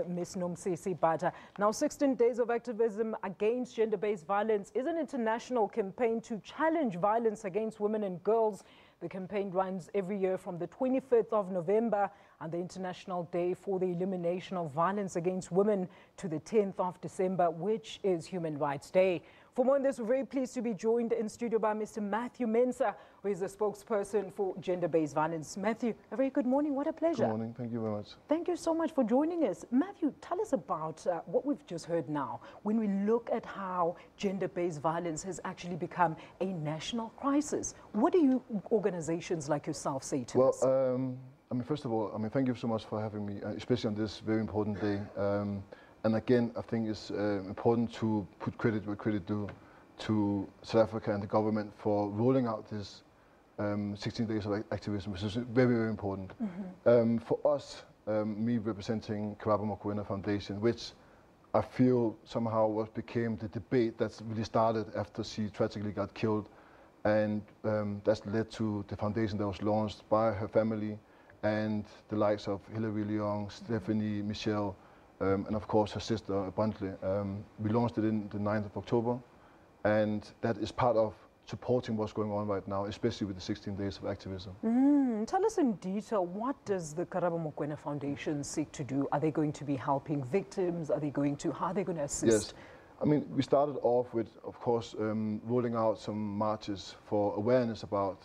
Ms. Nomsisi Bata. Now, 16 Days of Activism Against Gender-Based Violence is an international campaign to challenge violence against women and girls. The campaign runs every year from the 25th of November and the International Day for the Elimination of Violence Against Women to the 10th of December, which is Human Rights Day. For more on this, we're very pleased to be joined in studio by Mr. Matthew Mensah, who is the spokesperson for gender-based violence. Matthew, a very good morning. What a pleasure. Good morning. Thank you very much. Thank you so much for joining us. Matthew, tell us about what we've just heard now when we look at how gender-based violence has actually become a national crisis. What do you organizations like yourself say to us? First of all, thank you so much for having me, especially on this very important day. And again, I think it's important to put credit where credit due to South Africa and the government for rolling out this 16 days of activism, which is very, very important. Mm-hmm. For us, me representing Karabo Mokoena Foundation, which I feel somehow became the debate that's really started after she tragically got killed. And that's led to the foundation that was launched by her family and the likes of Hilary Leong, Stephanie, Michelle, and of course her sister, Brantley. We launched it in the 9th of October, and that is part of supporting what's going on right now, especially with the 16 days of activism. Tell us in detail, what does the Karabo Mokoena Foundation seek to do? Are they going to be helping victims? How are they going to assist? Yes. We started off with, of course, rolling out some marches for awareness about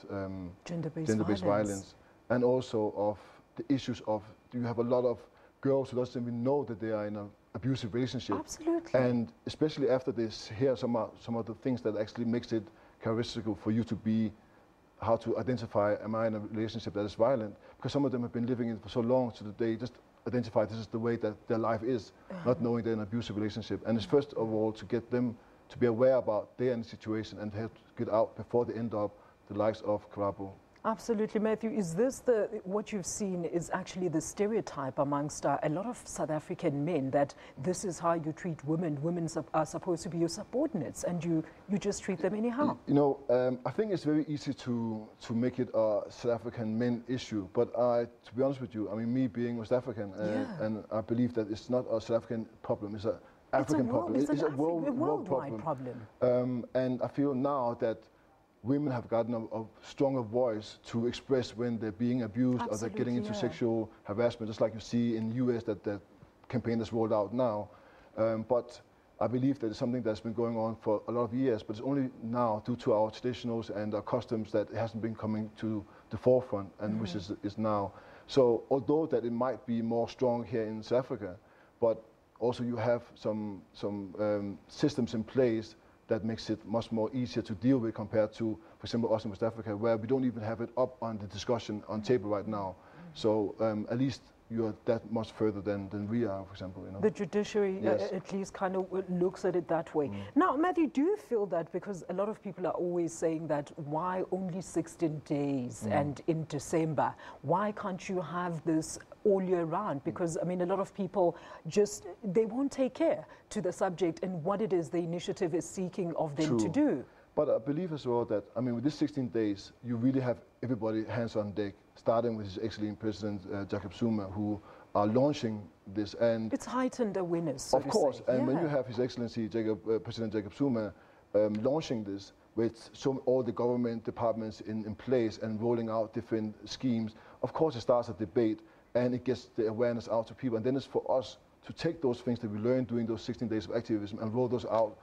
gender-based violence, and also of the issues of, you have a lot of girls who doesn't even know that they are in an abusive relationship. Absolutely. And especially after they hear some of the things that actually makes it characteristic for you to be, how to identify, am I in a relationship that is violent? Because some of them have been living in it for so long, so that they just identify this is the way that their life is, not knowing they're in an abusive relationship. And it's first of all to get them to be aware about their situation and have to get out before they end up the likes of Karabo. Absolutely, Matthew. Is this what you've seen is actually the stereotype amongst a lot of South African men, that this is how you treat women? Women are supposed to be your subordinates, and you just treat them anyhow. I think it's very easy to make it a South African men issue, but to be honest with you, me being West African, and I believe that it's not a South African problem, it's an African problem. It's a worldwide problem. And I feel now that women have gotten a stronger voice to express when they're being abused. Absolutely, or they're getting into sexual harassment, just like you see in the US that the campaign is rolled out now. But I believe that it's something that's been going on for a lot of years, but it's only now due to our traditionals and our customs that it hasn't been coming to the forefront, and which is now. So although that it might be more strong here in South Africa, but also you have some systems in place that makes it much more easier to deal with compared to, for example, us in West Africa, where we don't even have it up on the discussion on table right now. So at least you are that much further than we are, for example. The judiciary at least kind of looks at it that way. Now, Matthew, do you feel that, because a lot of people are always saying that why only 16 days and in December? Why can't you have this all year round? Because, a lot of people they won't take care to the subject and what it is the initiative is seeking of them to do. But I believe as well that, with these 16 days, you really have everybody hands on deck, starting with His Excellency President Jacob Zuma, who are launching this. And it's heightened awareness, of course. And when you have His Excellency President Jacob Zuma launching this, with all the government departments in place and rolling out different schemes, of course it starts a debate and it gets the awareness out to people. And then it's for us to take those things that we learned during those 16 days of activism and roll those out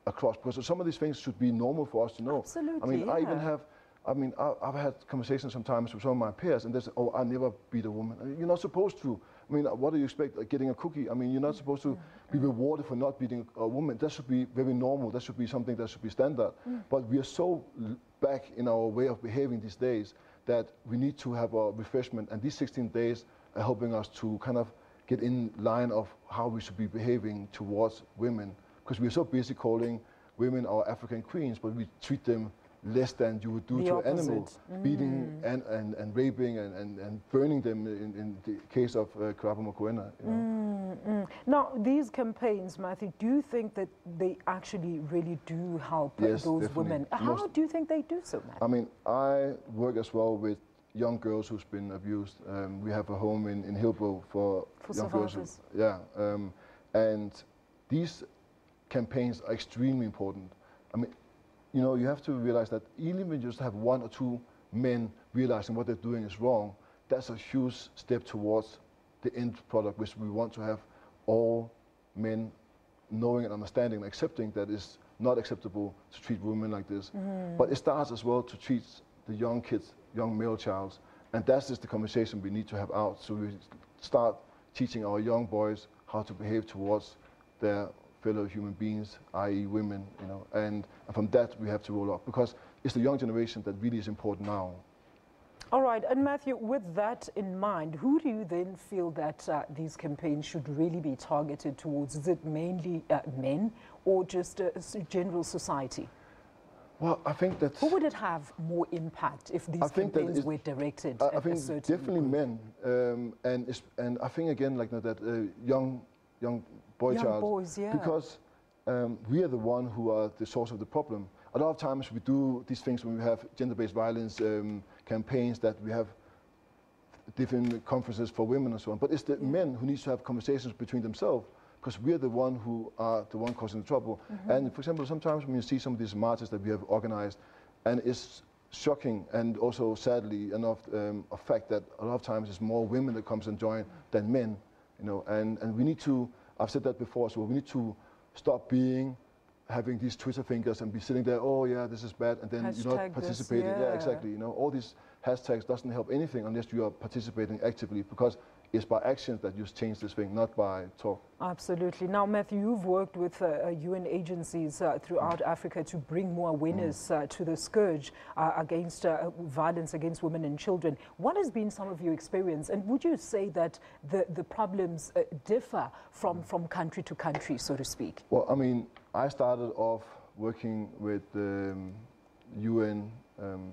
across, because some of these things should be normal for us to know. Absolutely. I even have, I've had conversations sometimes with some of my peers, and they say, "Oh, I never beat a woman." You're not supposed to. What do you expect? Like getting a cookie? You're not supposed to be rewarded for not beating a woman. That should be very normal. That should be something that should be standard. But we are so back in our way of behaving these days that we need to have a refreshment. And these 16 days are helping us to kind of get in line of how we should be behaving towards women. Because we're so busy calling women our African queens, but we treat them less than you would do to an animal, beating and raping and burning them in the case of Karabo Mokoena. Now, these campaigns, Matthew, do you think that they actually really do help those definitely. women? How do you think they do so, Matthew? I work as well with young girls who's been abused. We have a home in Hillbrow for young survivors. girls. And these campaigns are extremely important. I mean, you know, you have to realize that even when you just have one or two men realizing what they're doing is wrong, that's a huge step towards the end product, which we want to have all men knowing and understanding and accepting that it's not acceptable to treat women like this. But it starts as well to treat the young kids, young male child, and that's just the conversation we need to have out. So we start teaching our young boys how to behave towards their fellow human beings, i.e. women, you know, and from that we have to roll up, because it's the young generation that really is important now. All right, and Matthew, with that in mind, who do you then feel that these campaigns should really be targeted towards? Is it mainly men or just general society? Well, I think that... Who would it have more impact if these campaigns were directed at a certain definitely group? Men, and I think again like that young boy child, boys, yeah. because we are the one who are the source of the problem. A lot of times we do these things when we have gender-based violence campaigns, that we have different conferences for women and so on. But it's the men who need to have conversations between themselves, because we are the one who are the one causing the trouble. And for example, sometimes when you see some of these marches that we have organized, and it's shocking and also sadly enough a fact that a lot of times it's more women that comes and join than men, you know. And we need to, I've said that before, so we need to stop having these Twitter fingers and be sitting there, oh yeah, this is bad, and then you're not participating. Yeah, exactly. You know, all these hashtags doesn't help anything unless you are participating actively, because it's by actions that you change this thing, not by talk. Absolutely. Now, Matthew, you've worked with UN agencies throughout Africa to bring more awareness to the scourge against violence against women and children. What has been some of your experience, and would you say that the problems differ from country to country, so to speak? Well, I mean, I started off working with the UN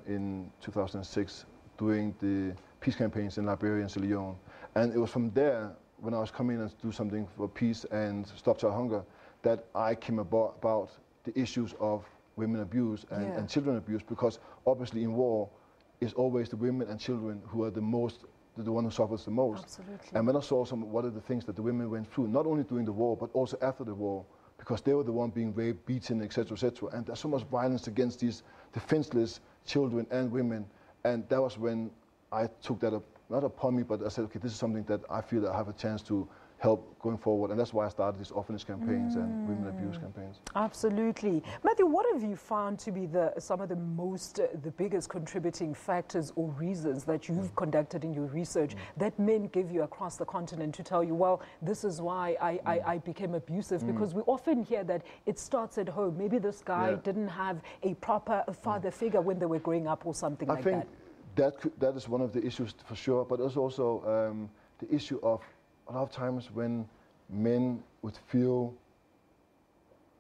in 2006, doing the peace campaigns in Liberia and Sierra Leone. And it was from there, when I was coming in to do something for peace and stop child hunger, that I came about the issues of women abuse and children abuse, because obviously in war, it's always the women and children who are the one who suffers the most. Absolutely. And when I saw what are the things that the women went through, not only during the war, but also after the war, because they were the one being raped, beaten, etc., etc. And there's so much violence against these defenseless children and women. And that was when I took that up, not upon me, but I said, okay, this is something that I feel that I have a chance to help going forward. And that's why I started these orphanage campaigns and women abuse campaigns. Absolutely. Matthew, what have you found to be some of the biggest contributing factors or reasons that you've conducted in your research that men give you across the continent to tell you, well, this is why I became abusive? Because we often hear that it starts at home. Maybe this guy didn't have a proper father figure when they were growing up or something like that. That is one of the issues for sure, but there's also the issue of a lot of times when men would feel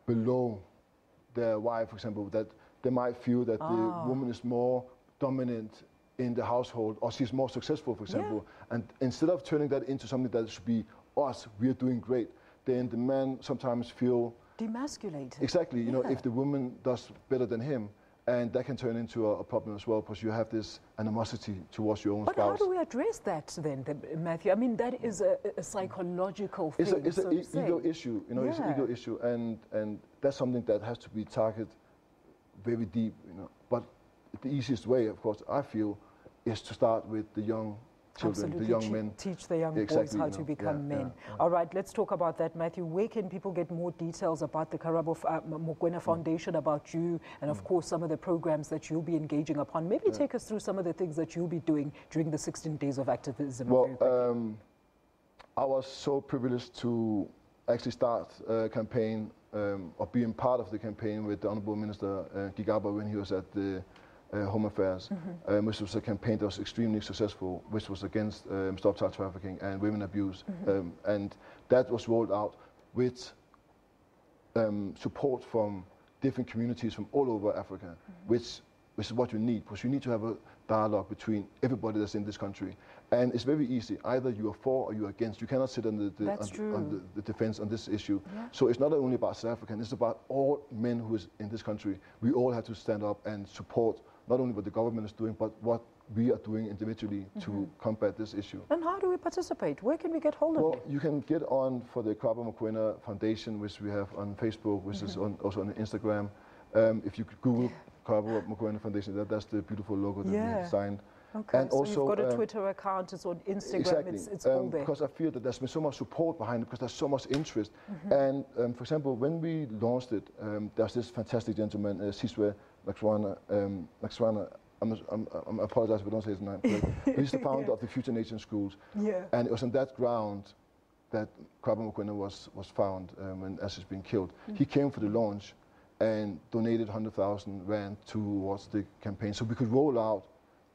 below their wife, for example, that they might feel that the woman is more dominant in the household, or she's more successful, for example. And instead of turning that into something that should be us, we are doing great, then the man sometimes feel demasculated. Exactly, you know, if the woman does better than him. And that can turn into a problem as well, because you have this animosity towards your own spouse. But how do we address that then, Matthew? I mean, that is a psychological thing. It's an ego issue, you know, it's an ego issue. And that's something that has to be targeted very deep, you know. But the easiest way, of course, I feel, is to start with the young children, the young men. Teach the young boys how to become men. All right, let's talk about that, Matthew. Where can people get more details about the Karabo Mokoena Foundation, about you, and of course some of the programs that you'll be engaging upon? Maybe take us through some of the things that you'll be doing during the 16 days of activism. Well, I was so privileged to actually start a campaign, or being part of the campaign with the Honorable Minister Gigaba when he was at the Home Affairs, which was a campaign that was extremely successful, which was against stop child trafficking and women abuse. And that was rolled out with support from different communities from all over Africa, which is what you need, because you need to have a dialogue between everybody that's in this country. And it's very easy. Either you are for or you are against. You cannot sit on the defense on this issue. So it's not only about South African, it's about all men who is in this country. We all have to stand up and support not only what the government is doing, but what we are doing individually to combat this issue. And how do we participate? Where can we get hold of Well, you? you can get on for the Karabo Mokoena Foundation, which we have on Facebook, which is also on Instagram. If you Google Karabo Mokoena Foundation, that's the beautiful logo that we have designed. Okay, and so also, you've got a Twitter account, it's on Instagram, exactly, it's all there. because I feel that there's been so much support behind it, because there's so much interest. And for example, when we launched it, there's this fantastic gentleman, Siswe Lakswana. I apologize if I don't say his name. He's the founder of the Future Nation Schools. And it was on that ground that Karabo Mokoena was found when Ash has been killed. He came for the launch and donated 100,000 rand towards the campaign, so we could roll out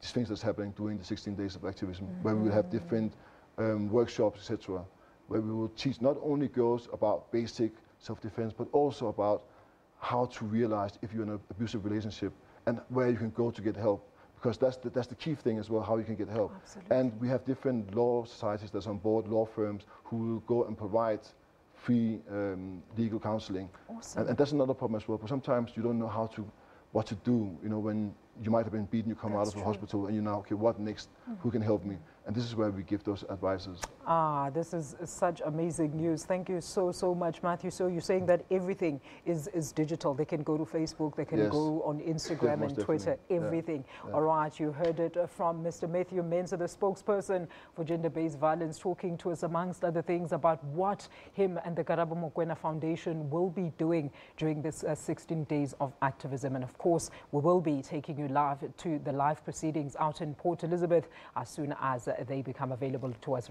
these things that's happening during the 16 days of activism, where we will have different workshops, etc., where we will teach not only girls about basic self-defense, but also about how to realize if you're in an abusive relationship and where you can go to get help, because that's the key thing as well, how you can get help. Absolutely. And we have different law societies that's on board, law firms, who will go and provide free legal counseling. Awesome. And that's another problem as well, because sometimes you don't know what to do, when you might have been beaten, you come out of the hospital, and you're now, okay, what next? Who can help me? And this is where we give those advices. This is such amazing news. Thank you so much, Matthew. So you're saying that everything is digital. They can go to Facebook, they can go on Instagram and Twitter, everything. All right, you heard it from Mr. Matthew Mensah, the spokesperson for gender-based violence, talking to us, amongst other things, about what him and the Karabo Mokoena Foundation will be doing during this 16 days of activism. And of course, we will be taking you live to the live proceedings out in Port Elizabeth as soon as they become available to us.